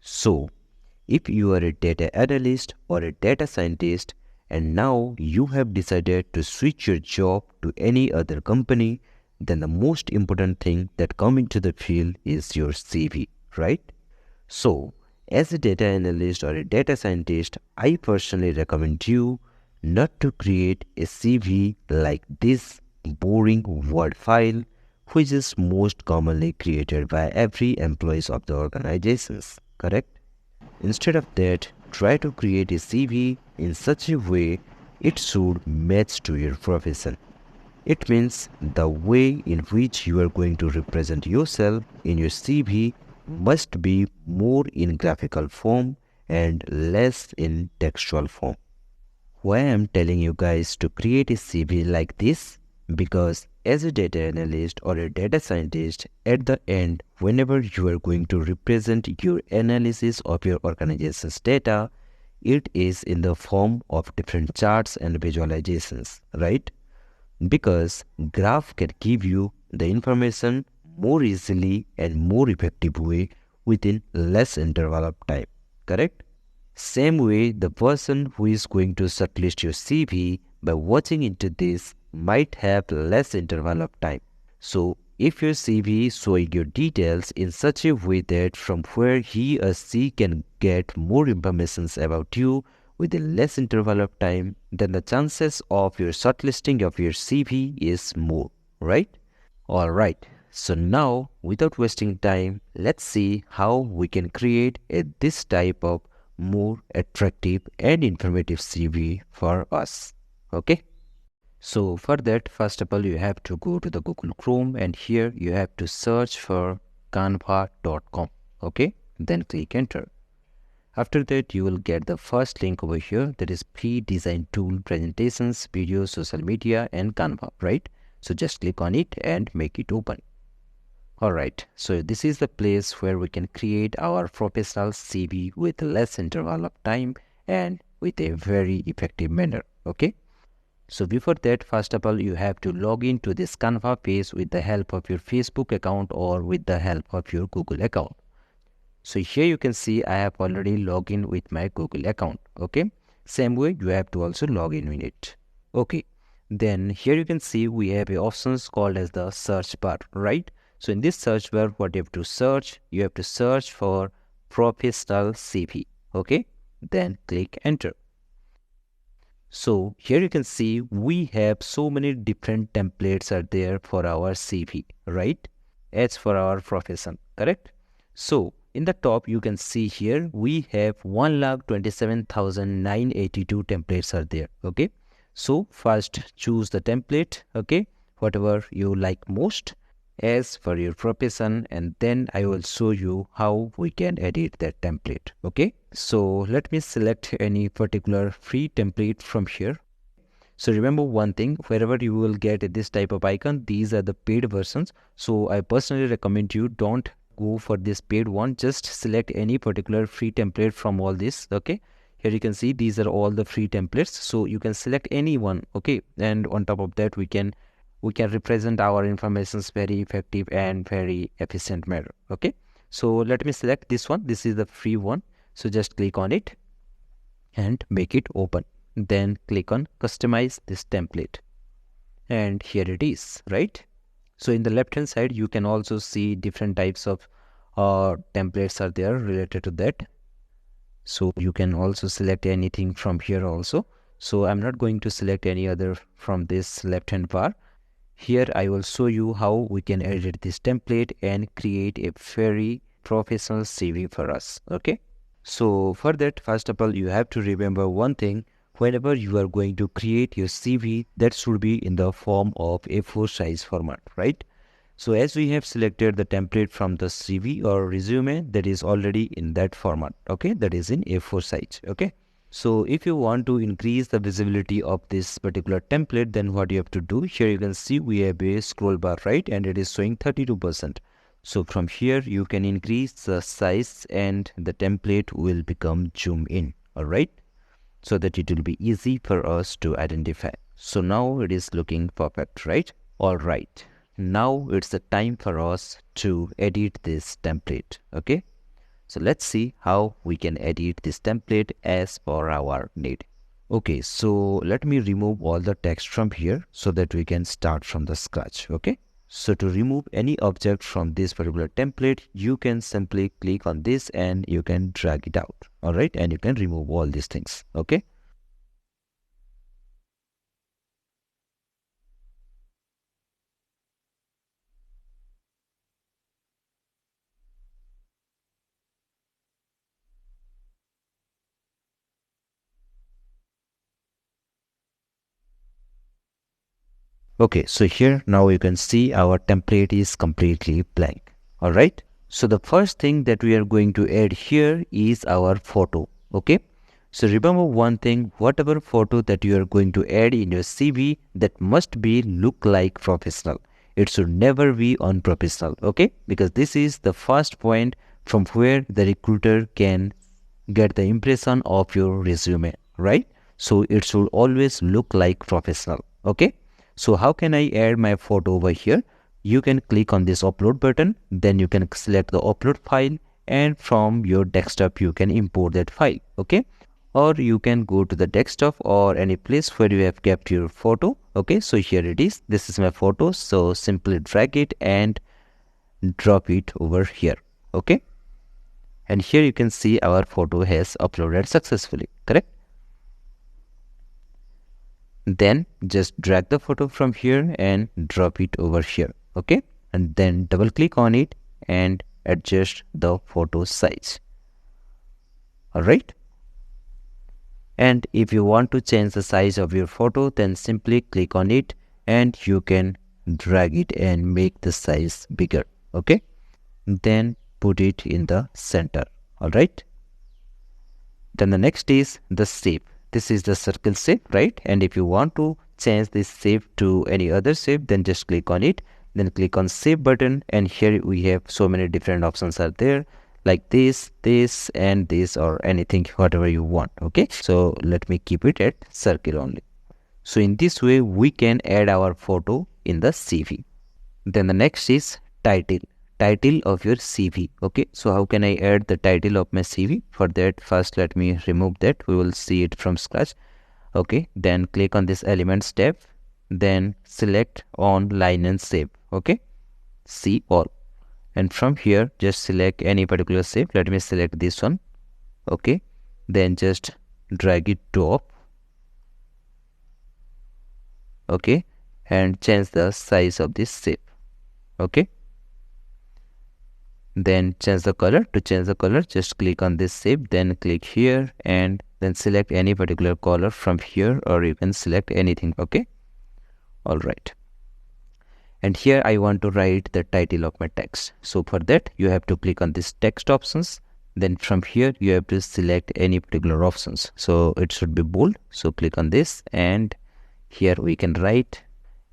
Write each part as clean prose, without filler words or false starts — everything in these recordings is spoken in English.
So, if you are a data analyst or a data scientist and now you have decided to switch your job to any other company, then the most important thing that comes into the field is your CV, right? So, as a data analyst or a data scientist, I personally recommend you not to create a CV like this boring Word file, which is most commonly created by every employees of the organizations, correct? Instead of that, try to create a CV in such a way it should match to your profession. It means the way in which you are going to represent yourself in your CV must be more in graphical form and less in textual form. Why I'm telling you guys to create a CV like this? Because as a data analyst or a data scientist, at the end, whenever you are going to represent your analysis of your organization's data, it is in the form of different charts and visualizations, right? Because graph can give you the information more easily and more effective way within less interval of time, correct? Same way, the person who is going to shortlist your CV by watching into this might have less interval of time. So, if your CV is showing your details in such a way that from where he or she can get more information about you within less interval of time, then the chances of your shortlisting of your CV is more, right? Alright, so now without wasting time, let's see how we can create this type of more attractive and informative CV for us. Okay? So for that, first of all, you have to go to the Google Chrome and here you have to search for canva.com. Okay? Then click enter. After that, you will get the first link over here, that is pre-design tool, presentations, videos, social media and Canva, right? So just click on it and make it open. Alright, so this is the place where we can create our professional CV with less interval of time and with a very effective manner, okay? So before that, first of all, you have to log into this Canva page with the help of your Facebook account or with the help of your Google account. So here you can see I have already logged in with my Google account, okay? Same way, you have to also log in with it, okay? Then here you can see we have a options called as the search bar, right? So in this search bar, what you have to search for professional CV, okay? Then click enter. So here you can see we have so many different templates are there for our CV, right? As for our profession, correct? So in the top, you can see here we have 1,27,982 templates are there, okay? So first choose the template, okay? Whatever you like most as for your profession, and then I will show you how we can edit that template, okay? So let me select any particular free template from here. So remember one thing, wherever you will get this type of icon, these are the paid versions. So I personally recommend you don't go for this paid one, just select any particular free template from all this, okay? Here you can see these are all the free templates, so you can select any one, okay? And on top of that, we can represent our informations very effective and very efficient manner, okay? So let me select this one. This is the free one, so just click on it and make it open. Then click on customize this template, and here it is, right? So in the left hand side, you can also see different types of templates are there related to that. So you can also select anything from here also. So I'm not going to select any other from this left hand bar. Here I will show you how we can edit this template and create a very professional CV for us, okay? So for that, first of all, you have to remember one thing. Whenever you are going to create your CV, that should be in the form of A4 size format, right? So as we have selected the template from the CV or resume, that is already in that format, okay? That is in A4 size, okay? So if you want to increase the visibility of this particular template, then what you have to do, here you can see we have a scroll bar, right? And it is showing 32%. So from here, you can increase the size and the template will become zoom in, all right? So that it will be easy for us to identify. So now it is looking perfect, right? All right. Now it's the time for us to edit this template, okay? So let's see how we can edit this template as per our need. Okay, so let me remove all the text from here so that we can start from the scratch. Okay, so to remove any object from this particular template, you can simply click on this and you can drag it out. All right, and you can remove all these things. Okay. Okay, so here now you can see our template is completely blank. All right. So the first thing that we are going to add here is our photo. Okay. So remember one thing, whatever photo that you are going to add in your CV, that must be look like professional. It should never be unprofessional. Okay. Because this is the first point from where the recruiter can get the impression of your resume, right? So it should always look like professional. Okay. So how can I add my photo over here? You can click on this upload button, then you can select the upload file, and from your desktop you can import that file. Okay. Or you can go to the desktop or any place where you have kept your photo. Okay. So here it is. This is my photo. So simply drag it and drop it over here. Okay. And here you can see our photo has uploaded successfully, correct? Then just drag the photo from here and drop it over here. Okay. And then double click on it and adjust the photo size. All right. And if you want to change the size of your photo, then simply click on it and you can drag it and make the size bigger. Okay. Then put it in the center. All right. Then the next is the shape. This is the circle shape, right? And if you want to change this shape to any other shape, then just click on it. Then click on shape button, and here we have so many different options are there, like this, this, and this, or anything, whatever you want. Okay, so let me keep it at circle only. So in this way, we can add our photo in the CV. Then the next is title of your CV. Okay, so how can I add the title of my CV? For that, first let me remove that. We will see it from scratch. Okay, then click on this elements tab, then select on line and shape. Okay, see all, and from here just select any particular shape. Let me select this one. Okay, then just drag it to up. Okay, and change the size of this shape. Okay, then change the color. To change the color, just click on this shape, then click here and then select any particular color from here, or you can select anything. Okay, all right. And here I want to write the title of my text. So for that, you have to click on this text options. Then from here you have to select any particular options. So it should be bold, so click on this, and here we can write,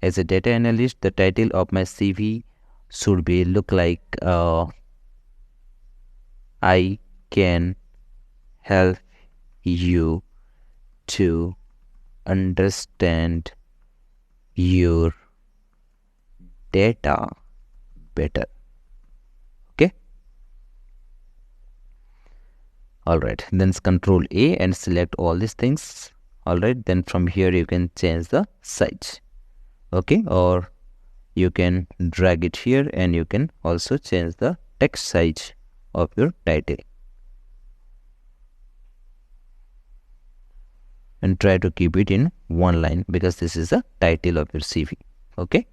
as a data analyst, the title of my CV should be look like I can help you to understand your data better. Okay. All right. Then Control A and select all these things. All right. Then from here you can change the size. Okay. Or you can drag it here and you can also change the text size of your title. And try to keep it in one line because this is the title of your CV. Okay.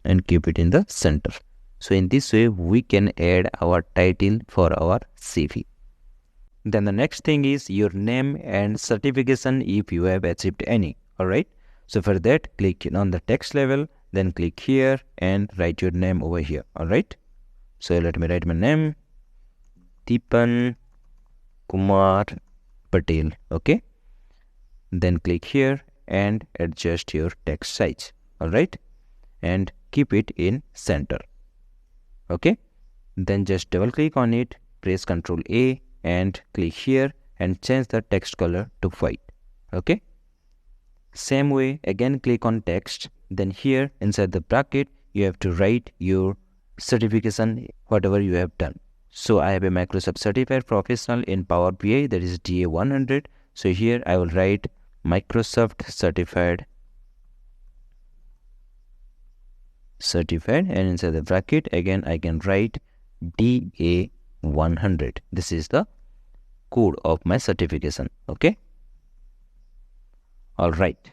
And keep it in the center. So in this way, we can add our title for our CV. Then the next thing is your name and certification if you have achieved any. All right. So for that, click on the text level, then click here and write your name over here. All right. So let me write my name, Deepan Kumar Patel. Okay. Then click here and adjust your text size. All right. And keep it in center. Okay. Then just double click on it, press Ctrl A and click here and change the text color to white. Okay. Same way, again click on text, Then here inside the bracket, you have to write your certification, whatever you have done. So I have a Microsoft Certified Professional in Power BI, that is DA 100. So here I will write Microsoft Certified, and inside the bracket again I can write DA 100. This is the code of my certification. Okay. All right.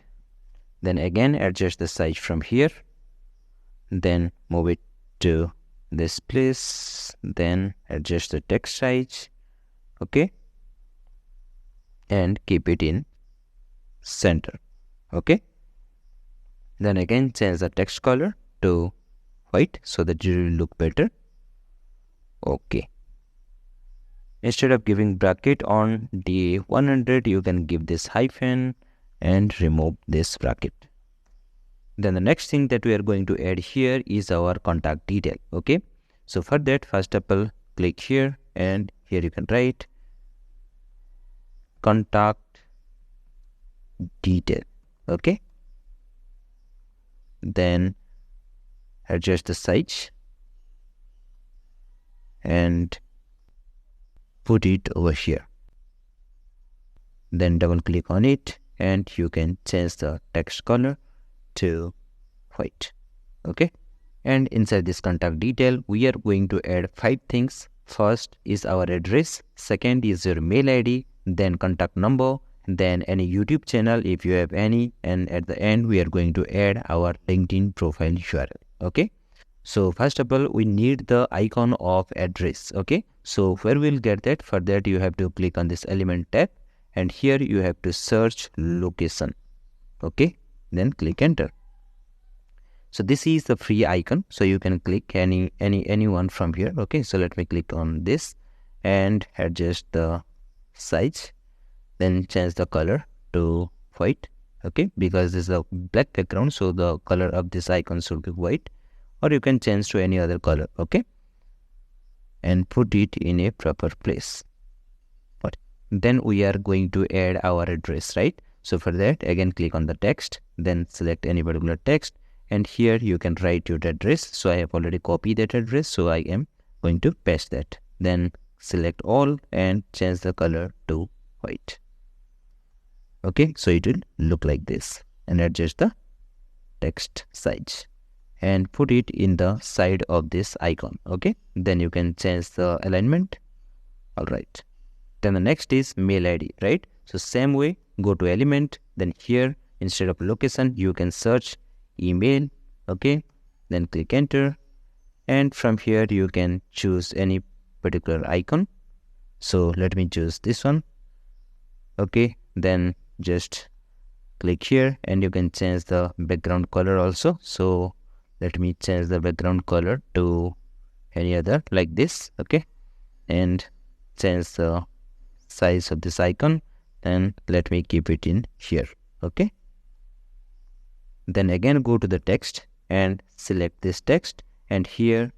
Then again adjust the size from here. Then move it to this place. Then adjust the text size. Okay. And keep it in center. Okay. Then again change the text color to white so that it will look better. Okay. Instead of giving bracket on DA 100, you can give this hyphen and remove this bracket. Then the next thing that we are going to add here is our contact detail. Okay. So for that, first of all, click here and here you can write contact detail. Okay. Then adjust the size and put it over here. Then double click on it and you can change the text color to white. Okay. And inside this contact detail, we are going to add 5 things. First is our address. Second is your mail ID. Then contact number. Then any YouTube channel if you have any. And at the end, we are going to add our LinkedIn profile URL. Okay. So first of all, we need the icon of address. Okay. So where we'll get that? For that, you have to click on this element tab. And here you have to search location. Okay. Then click enter. So this is the free icon. So you can click any one from here. Okay. So let me click on this and adjust the size. Then change the color to white. Okay. Because this is a black background. So the color of this icon should be white. Or you can change to any other color. Okay. And put it in a proper place. Then we are going to add our address, right? So for that, again, click on the text, then select any particular text. And here you can write your address. So I have already copied that address. So I am going to paste that. Then select all and change the color to white. Okay. So it will look like this. And adjust the text size. And put it in the side of this icon. Okay. Then you can change the alignment. All right. Then the next is mail ID, right? So same way, go to element. Then here, instead of location, you can search email. Okay. Then click enter. And from here, you can choose any particular icon. So let me choose this one. Okay. Then just click here and you can change the background color also. So let me change the background color to any other like this. Okay. And change the size of this icon. And let me keep it in here. Okay. Then again go to the text and select this text. And here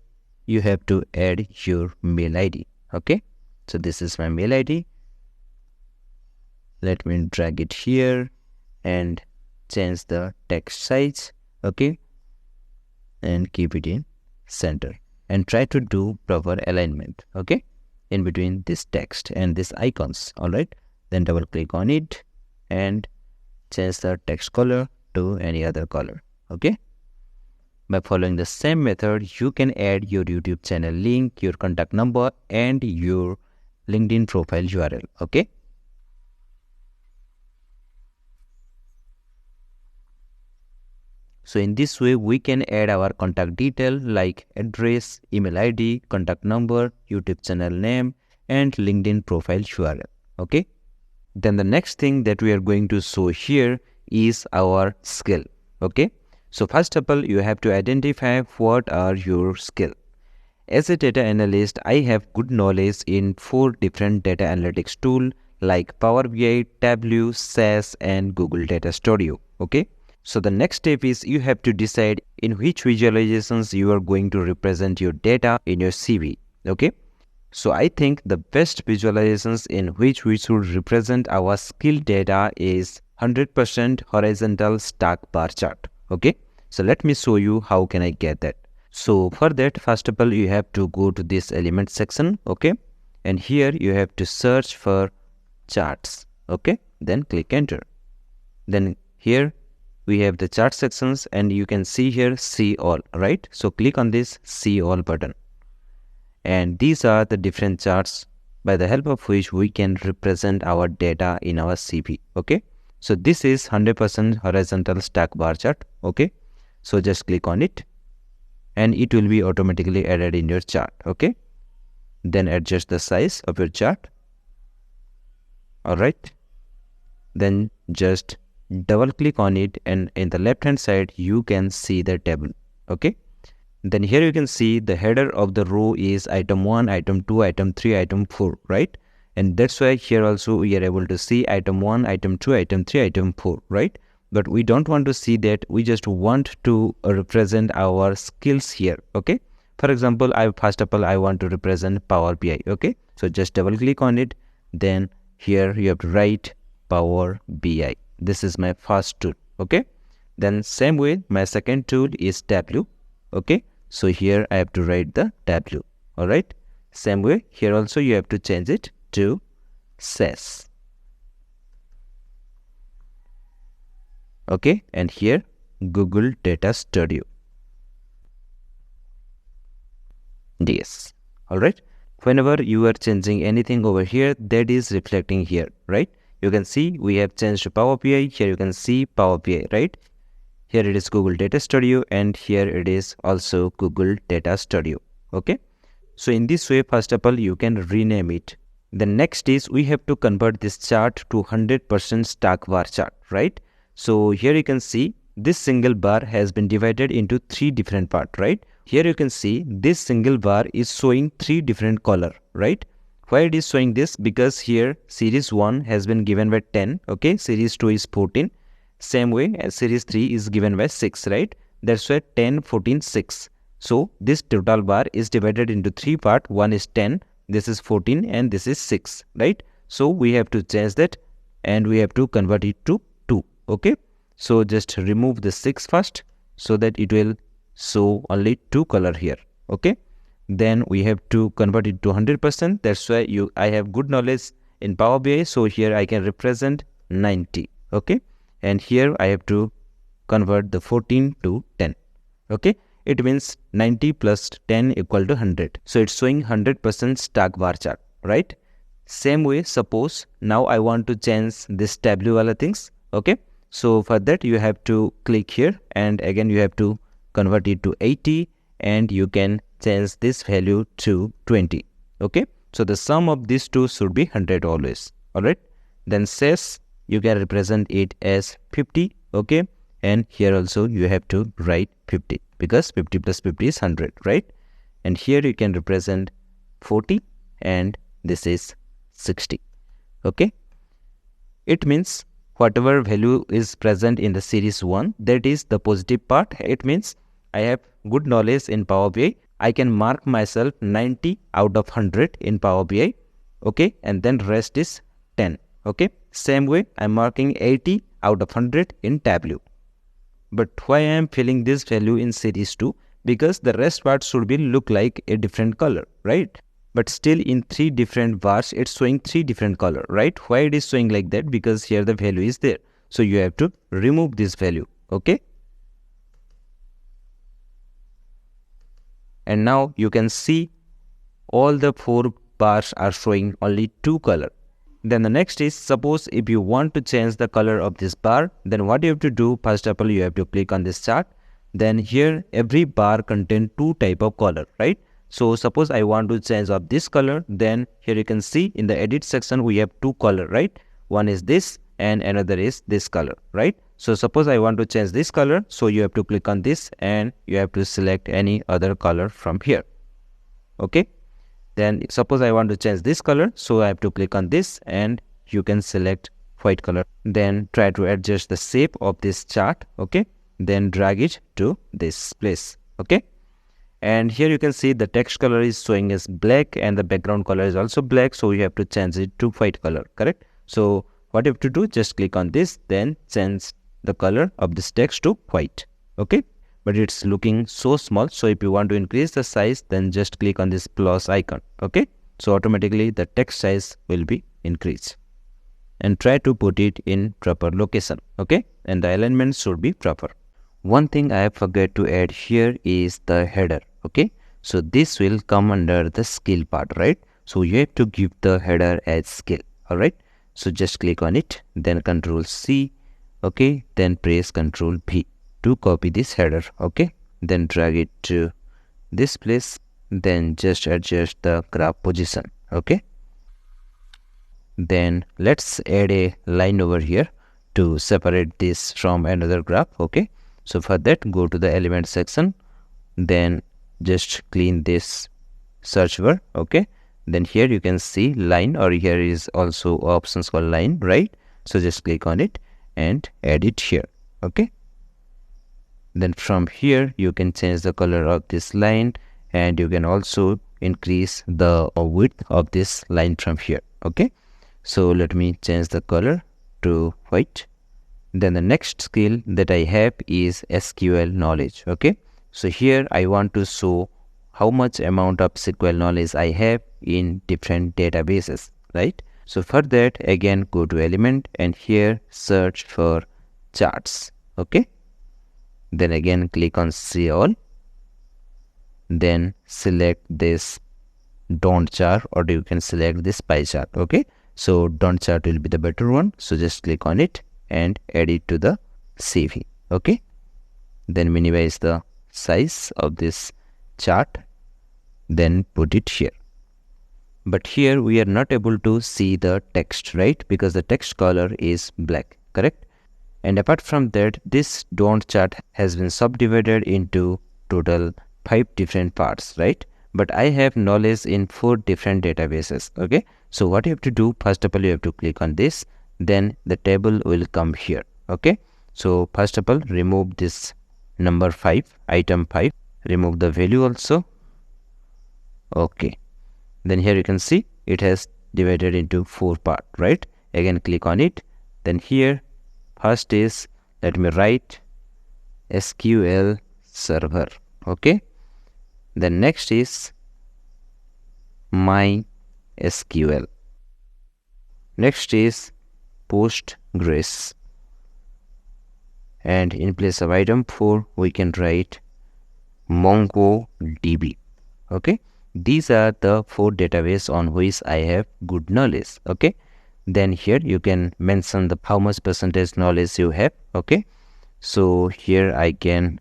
you have to add your mail ID. Okay. So this is my mail ID. Let me drag it here and change the text size. Okay. And keep it in center. And try to do proper alignment. Okay. In between this text and these icons. All right. Then double click on it and change the text color to any other color. Okay. By following the same method, you can add your YouTube channel link, your contact number, and your LinkedIn profile URL. Okay. So in this way, we can add our contact detail like address, email ID, contact number, YouTube channel name, and LinkedIn profile URL. Okay. Then the next thing that we are going to show here is our skill. Okay. So first of all, you have to identify what are your skills. As a data analyst, I have good knowledge in 4 different data analytics tools like Power BI, Tableau, SAS, and Google Data Studio. Okay. So the next step is you have to decide in which visualizations you are going to represent your data in your CV. Okay. So I think the best visualizations in which we should represent our skill data is 100% horizontal stack bar chart. Okay. So let me show you how can I get that. So for that, first of all, you have to go to this element section, okay, and here you have to search for charts, okay, then click enter. Then here we have the chart sections, and you can see here see all, right? So click on this see all button, and these are the different charts by the help of which we can represent our data in our CV, okay. So this is 100% horizontal stack bar chart, okay. So just click on it and it will be automatically added in your chart, okay. Then adjust the size of your chart. All right, then just double click on it, and in the left hand side you can see the table, okay. Then here you can see the header of the row is item 1, item 2, item 3, item 4, right? And that's why here also we are able to see item 1, item 2, item 3, item 4, right? But we don't want to see that. We just want to represent our skills here, okay? For example, first of all, I want to represent Power BI, okay? So just double click on it. Then here you have to write Power BI. This is my first tool, okay? Then same way, my second tool is Tableau, okay? So here I have to write the Tableau, all right? Same way, here also you have to change it to SAS. Okay, and here Google Data Studio. Yes, all right. Whenever you are changing anything over here, that is reflecting here, right? You can see we have changed to Power BI. Here you can see Power BI, right? Here it is Google Data Studio, and here it is also Google Data Studio, okay? So in this way, first of all, you can rename it. The next is we have to convert this chart to 100% stack bar chart, right? So here you can see this single bar has been divided into 3 different parts, right? Here you can see this single bar is showing 3 different color, right? Why it is showing this? Because here series 1 has been given by 10, okay? Series 2 is 14. Same way as series 3 is given by 6, right? That's why 10, 14, 6. So this total bar is divided into 3 parts. One is 10, this is 14, and this is 6, right? So we have to change that and we have to convert it to 2, okay? So just remove the 6 first so that it will show only 2 color here, okay? Then we have to convert it to 100%. That's why I have good knowledge in Power BI. So here I can represent 90, okay? And here I have to convert the 14 to 10, okay? It means 90 plus 10 equal to 100. So it's showing 100% stack bar chart, right? Same way, suppose now I want to change this Tableau wala things, okay? So for that you have to click here, and again you have to convert it to 80, and you can change this value to 20, okay? So the sum of these two should be 100 always, all right? Then says you can represent it as 50, okay? And here also you have to write 50 because 50 plus 50 is 100, right? And here you can represent 40, and this is 60, okay? It means whatever value is present in the series 1, that is the positive part. It means I have good knowledge in Power BI. I can mark myself 90 out of 100 in Power BI, okay? And then rest is 10, okay? Same way, I'm marking 80 out of 100 in Tableau. But why I am filling this value in series 2? Because the rest part should be look like a different color, right? But still in 3 different bars, it's showing 3 different color, right? Why it is showing like that? Because here the value is there. So you have to remove this value, okay? And now you can see all the 4 bars are showing only 2 color. Then the next is, suppose if you want to change the color of this bar, then what you have to do, first of all, you have to click on this chart. Then here every bar contains 2 type of color, right? So suppose I want to change of this color, then here you can see in the edit section we have 2 color, right? One is this and another is this color, right? So suppose I want to change this color, so you have to click on this and you have to select any other color from here, okay? Then suppose I want to change this color, so I have to click on this and you can select white color. Then try to adjust the shape of this chart, okay? Then drag it to this place, okay? And here you can see the text color is showing as black and the background color is also black, so you have to change it to white color, correct? So what you have to do, just click on this, then change the color of this text to white, okay? but it's looking so small. So if you want to increase the size, then just click on this plus icon. Okay, so automatically the text size will be increased, and try to put it in proper location. Okay, and the alignment should be proper. One thing I forget to add here is the header. Okay, so this will come under the skill part, right? So you have to give the header as skill. All right, so just click on it, then Control C. Okay, then press Control V to copy this header. Okay, then drag it to this place, then just adjust the graph position. Okay, then let's add a line over here to separate this from another graph. Okay, so for that, go to the element section, then just clean this search bar. Okay, then here you can see line, or here is also options called line, right? So just click on it and add it here. Okay, then from here you can change the color of this line, and you can also increase the width of this line from here. Okay, so let me change the color to white. Then the next skill that I have is SQL knowledge. Okay, so here I want to show how much amount of SQL knowledge I have in different databases, right? So for that, again go to element, and here search for charts. Okay, then again click on see all, then select this don't chart, or you can select this pie chart. Okay, so don't chart will be the better one, so just click on it and add it to the CV. Okay, then minimize the size of this chart, then put it here. But here we are not able to see the text, right? Because the text color is black, correct? And apart from that, this don't chart has been subdivided into total 5 different parts, right? But I have knowledge in 4 different databases. Okay, so what you have to do, first of all, you have to click on this, then the table will come here. Okay, so first of all, remove this number 5, item 5, remove the value also. Okay, then here you can see it has divided into 4 parts, right? Again click on it, then here first is, let me write SQL server. Okay, then next is my SQL, next is Postgres, and in place of item 4 we can write MongoDB. Okay, these are the 4 databases on which I have good knowledge. Okay, then here you can mention the how much percentage knowledge you have. Okay, so here I can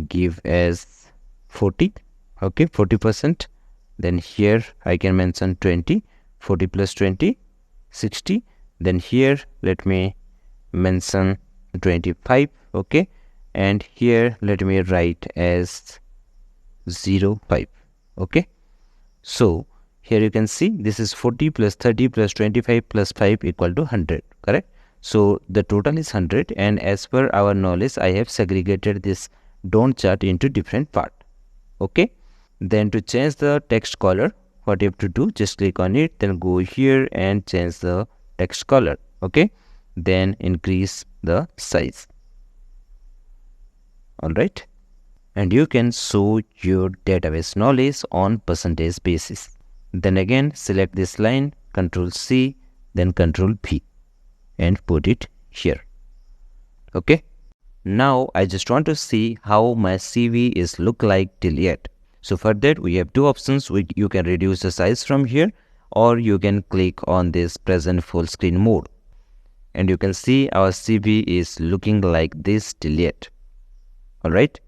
give as 40. Okay, 40%. Then here I can mention 20, 40 plus 20, 60. Then here let me mention 25. Okay, and here let me write as 0.5. Okay, so here you can see this is 40 plus 30 plus 25 plus 5 equal to 100, correct? So the total is 100, and as per our knowledge I have segregated this don't chart into different part. Okay, then to change the text color, what you have to do, just click on it, then go here and change the text color. Okay, then increase the size. All right, and you can show your database knowledge on percentage basis. Then again select this line, Control C, then Control V, and put it here. Okay, now I just want to see how my CV is look like till yet. So for that we have 2 options. You can reduce the size from here, or you can click on this present full screen mode, and you can see our CV is looking like this till yet. All right,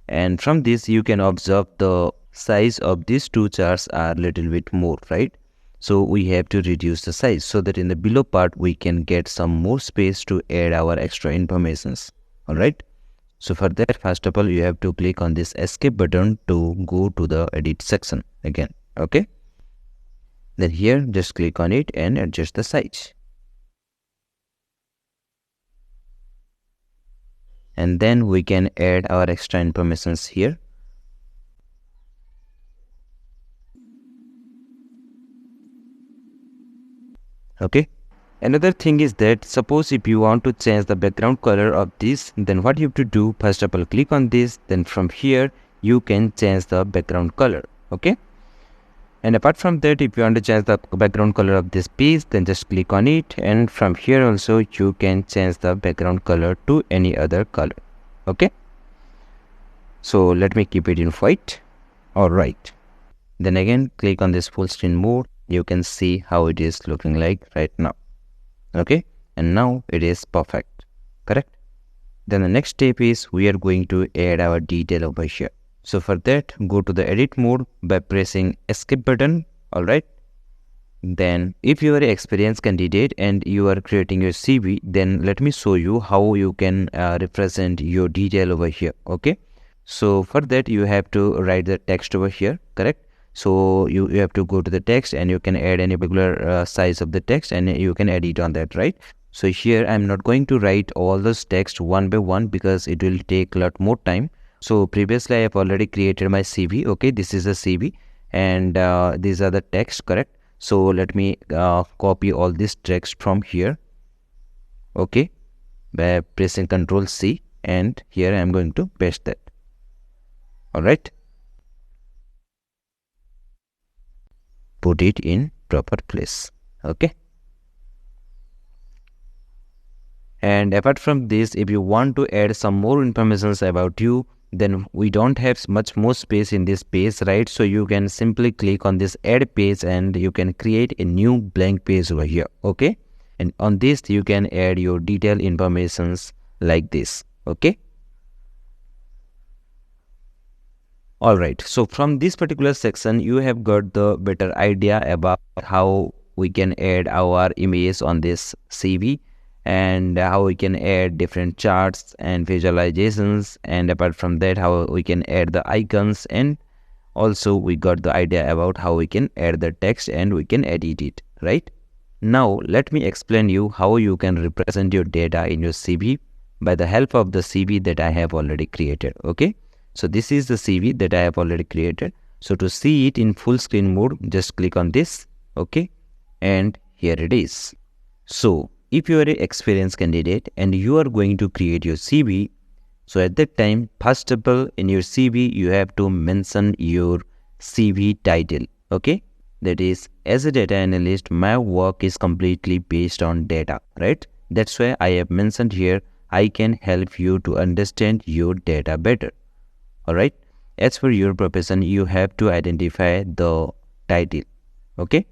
and from this you can observe the size of these 2 charts are little bit more, right? So we have to reduce the size so that in the below part we can get some more space to add our extra informations. All right, so for that, first of all, you have to click on this escape button to go to the edit section again. Okay, then here just click on it and adjust the size, and then we can add our extra informations here. Okay, Another thing is that suppose if you want to change the background color of this, then what you have to do, first of all click on this, then from here you can change the background color. Okay, and apart from that, if you want to change the background color of this piece, then just click on it, and from here also you can change the background color to any other color. Okay, so let me keep it in white. Alright, then again click on this full screen mode. You can see how it is looking like right now. Okay, and now it is perfect, correct? Then the next step is we are going to add our detail over here. So for that, go to the edit mode by pressing escape button. Alright, then if you are an experienced candidate and you are creating your CV, then let me show you how you can represent your detail over here. Okay, so for that you have to write the text over here, correct? So you have to go to the text and you can add any particular size of the text and you can edit on that, right? So here I'm not going to write all this text one by one because it will take a lot more time. So previously I have already created my CV. Okay, this is a CV and these are the text, correct? So let me copy all this text from here. Okay, by pressing Ctrl C, and here I am going to paste that. Alright, put it in proper place. Okay, and apart from this, if you want to add some more information about you, then we don't have much more space in this page, right? So you can simply click on this add page and you can create a new blank page over here. Okay, and on this you can add your detailed informations like this. Okay, alright, so from this particular section you have got the better idea about how we can add our images on this CV and how we can add different charts and visualizations, and apart from that how we can add the icons, and also we got the idea about how we can add the text and we can edit it, right? Now let me explain you how you can represent your data in your CV by the help of the CV that I have already created. Okay, so this is the CV that I have already created. So to see it in full screen mode, just click on this. Okay, and here it is. So if you are an experienced candidate and you are going to create your CV, so at that time, first of all, in your CV, you have to mention your CV title. Okay, that is, as a data analyst, my work is completely based on data, right? That's why I have mentioned here, I can help you to understand your data better. Alright, as for your profession, you have to identify the title. Okay,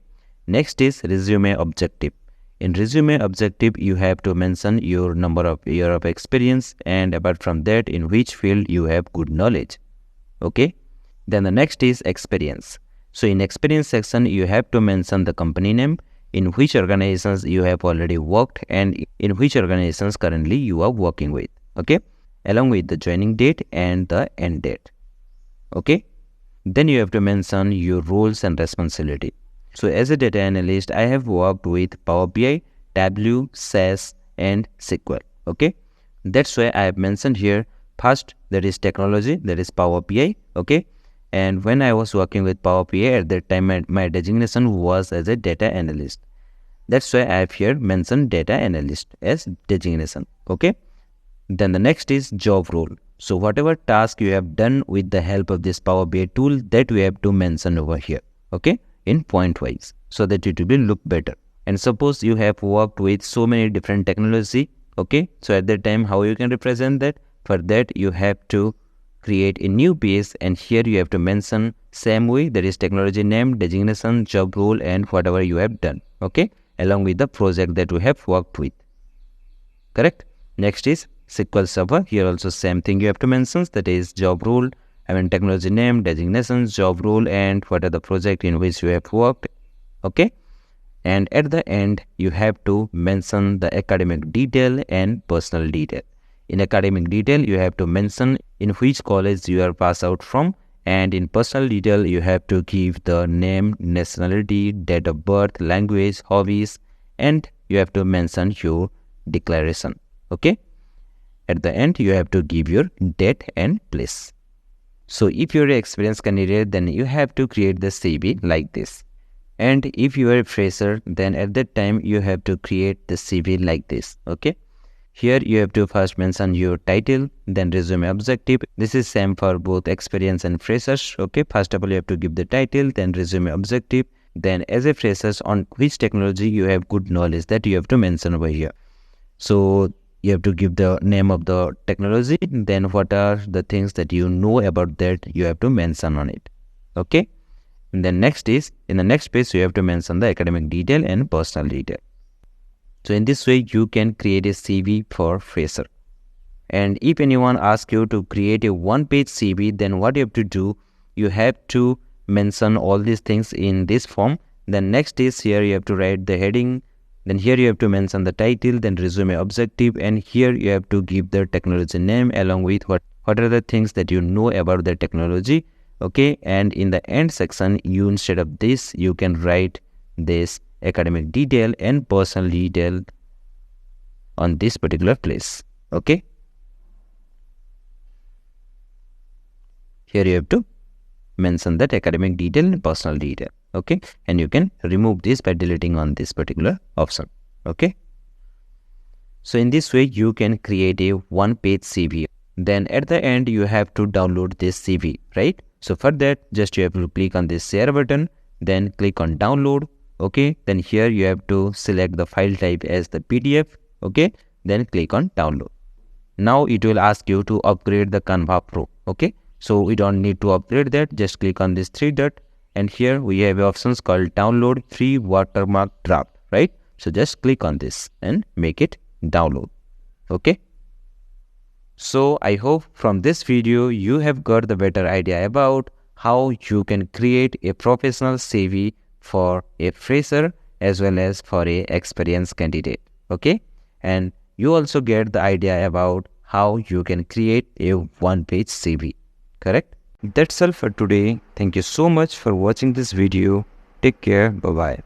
next is resume objective. In resume objective, you have to mention your number of year of experience, and apart from that, in which field you have good knowledge. Okay, then the next is experience. So in experience section, you have to mention the company name, in which organizations you have already worked, and in which organizations currently you are working with. Okay, along with the joining date and the end date. Okay, then you have to mention your roles and responsibility. So as a data analyst, I have worked with Power BI, Tableau, SAS and SQL. Okay, that's why I have mentioned here first, that is technology, that is Power BI. Okay, and when I was working with Power BI at that time, my designation was as a data analyst. That's why I have here mentioned data analyst as designation. Okay, then the next is job role. So whatever task you have done with the help of this Power BI tool, that we have to mention over here. Okay, in point wise, so that it will look better. And suppose you have worked with so many different technology. Okay, so at that time how you can represent that? For that you have to create a new page, and here you have to mention same way, that is technology name, designation, job role and whatever you have done. Okay, along with the project that you have worked with. Correct. Next is SQL Server. Here also same thing you have to mention, that is job role, technology name, designations, job role and what are the project in which you have worked. Okay, and at the end you have to mention the academic detail and personal detail. In academic detail you have to mention in which college you are passed out from, and in personal detail you have to give the name, nationality, date of birth, language, hobbies, and you have to mention your declaration. Okay, at the end you have to give your date and place. So if you're an experienced candidate, then you have to create the CV like this. And if you are a fresher, then at that time you have to create the CV like this. Okay. Here you have to first mention your title, then resume objective. This is same for both experience and freshers. Okay. First of all, you have to give the title, then resume objective. Then as a freshers, on which technology you have good knowledge, that you have to mention over here. So you have to give the name of the technology, then what are the things that you know about that you have to mention on it. Okay. And then next is, in the next page, you have to mention the academic detail and personal detail. So in this way, you can create a CV for fresher. And if anyone asks you to create a one-page CV, then what you have to do, you have to mention all these things in this form. Then next is, here you have to write the heading. Then here you have to mention the title, then resume objective, and here you have to give the technology name along with what are the things that you know about the technology. Okay, and in the end section, you instead of this, you can write this academic detail and personal detail on this particular place. Okay. Here you have to mention that academic detail and personal detail. Okay. And you can remove this by deleting on this particular option. Okay. So in this way, you can create a one-page CV. Then at the end, you have to download this CV, right? So for that, just you have to click on this share button, then click on download. Okay. Then here you have to select the file type as the PDF. Okay. Then click on download. Now it will ask you to upgrade the Canva Pro. Okay. So we don't need to upgrade that. Just click on this three dot, and here we have options called download free watermark draft, right? So just click on this and make it download. Okay. So I hope from this video you have got the better idea about how you can create a professional CV for a fresher as well as for a experienced candidate. Okay. And you also get the idea about how you can create a one-page CV. Correct? That's all for today. Thank you so much for watching this video. Take care. Bye-bye.